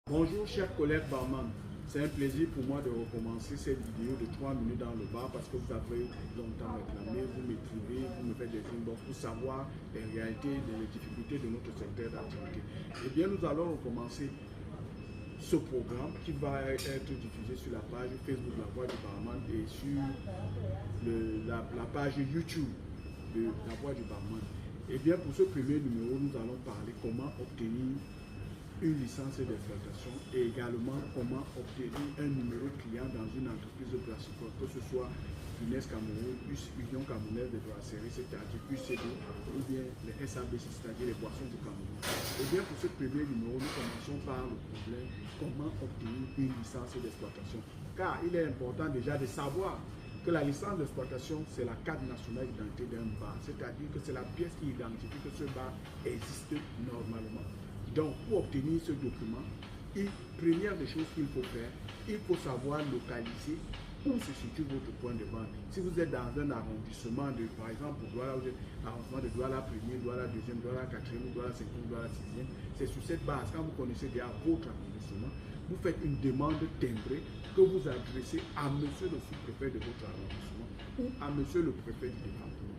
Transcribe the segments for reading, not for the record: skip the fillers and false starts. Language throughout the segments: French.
Bonjour chers collègues barman, c'est un plaisir pour moi de recommencer cette vidéo de 3 minutes dans le bar parce que vous avez longtemps réclamé, vous m'écrivez, vous me faites des inbox pour savoir les réalités, les difficultés de notre secteur d'activité. Eh bien nous allons recommencer ce programme qui va être diffusé sur la page Facebook La Voix du Barman et sur la page YouTube de La Voix du Barman. Eh bien pour ce premier numéro, nous allons parler comment obtenir une licence d'exploitation et également comment obtenir un numéro client dans une entreprise de brassicole, que ce soit Guinness Cameroun, Union Camerounaise de brasserie, c'est-à-dire UCD, ou bien les SABC, c'est-à-dire les boissons du Cameroun. Et bien pour ce premier numéro, nous commençons par le problème comment obtenir une licence d'exploitation. Car il est important déjà de savoir que la licence d'exploitation, c'est la carte nationale d'identité d'un bar, c'est-à-dire que c'est la pièce qui identifie que ce bar existe normalement. Donc, pour obtenir ce document, première des choses qu'il faut faire, il faut savoir localiser où se situe votre point de vente. Si vous êtes dans un arrondissement de, par exemple, Douala, vous êtes arrondissement de Douala 1er, Douala 2e, Douala 4e, Douala 5e, Douala 6e, c'est sur cette base, quand vous connaissez déjà votre arrondissement, vous faites une demande timbrée que vous adressez à monsieur le sous-préfet de votre arrondissement ou à monsieur le préfet du département.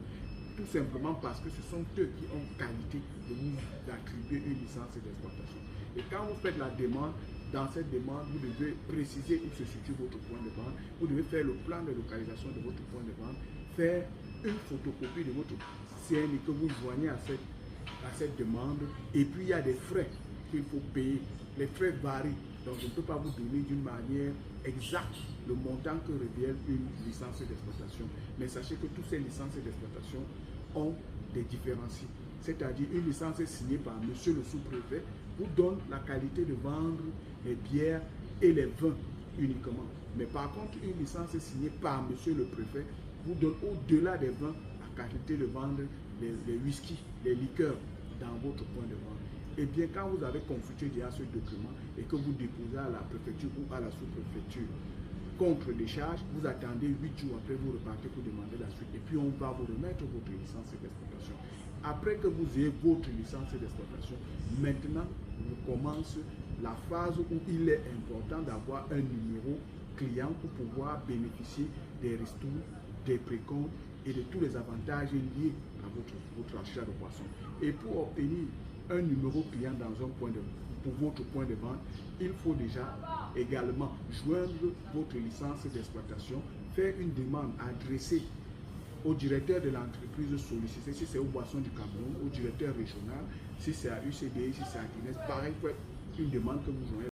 Tout simplement parce que ce sont eux qui ont qualité de vous attribuer une licence d'exploitation. Et quand vous faites la demande, dans cette demande, vous devez préciser où se situe votre point de vente, vous devez faire le plan de localisation de votre point de vente, faire une photocopie de votre CNI que vous joignez à cette demande, et puis il y a des frais qu'il faut payer. Les frais varient, donc je ne peux pas vous donner d'une manière exacte le montant que revient une licence d'exploitation. Mais sachez que toutes ces licences d'exploitation ont des différences. C'est-à-dire une licence signée par monsieur le sous-préfet vous donne la qualité de vendre les bières et les vins uniquement. Mais par contre, une licence signée par monsieur le préfet vous donne au-delà des vins la qualité de vendre les whisky, les liqueurs dans votre point de vente. Et bien, quand vous avez consulté déjà ce document et que vous déposez à la préfecture ou à la sous-préfecture contre des charges, vous attendez 8 jours après, vous repartez pour demander la suite. Et puis, on va vous remettre votre licence d'exploitation. Après que vous ayez votre licence d'exploitation, maintenant, vous commence la phase où il est important d'avoir un numéro client pour pouvoir bénéficier des ristournes, des précomptes et de tous les avantages liés à votre achat de poisson. Et pour obtenir un numéro client dans un point pour votre point de vente, il faut déjà également joindre votre licence d'exploitation, faire une demande adressée au directeur de l'entreprise sollicitée, si c'est aux boissons du Cameroun, au directeur régional, si c'est à UCD, si c'est à Guinness, pareil, une demande que vous joignez.